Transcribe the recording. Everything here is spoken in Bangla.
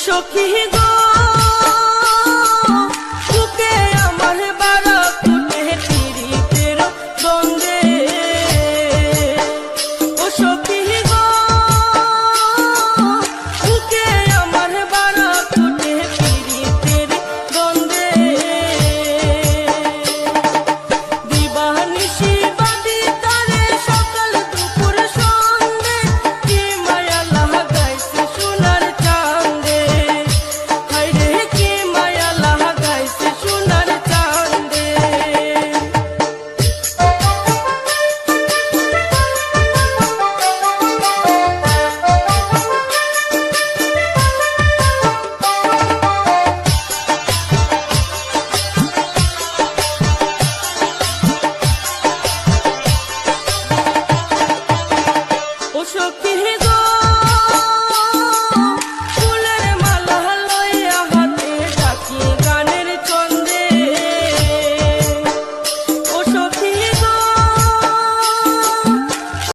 সখী গো বুকে আমার বাড়া ফুটে পিরিতের গন্ধে। ও সখী গো বুকে আমার বাড়া ফুটে পিরিতের গন্ধে। দিবানিশি বাদি তারে সকাল দুপুর সন্ধে কি মায়া লাগাইছে সোনার চাঁদে। হায়রে কি মায়া লাগাইছে সোনার চাঁদে। ও সখী গো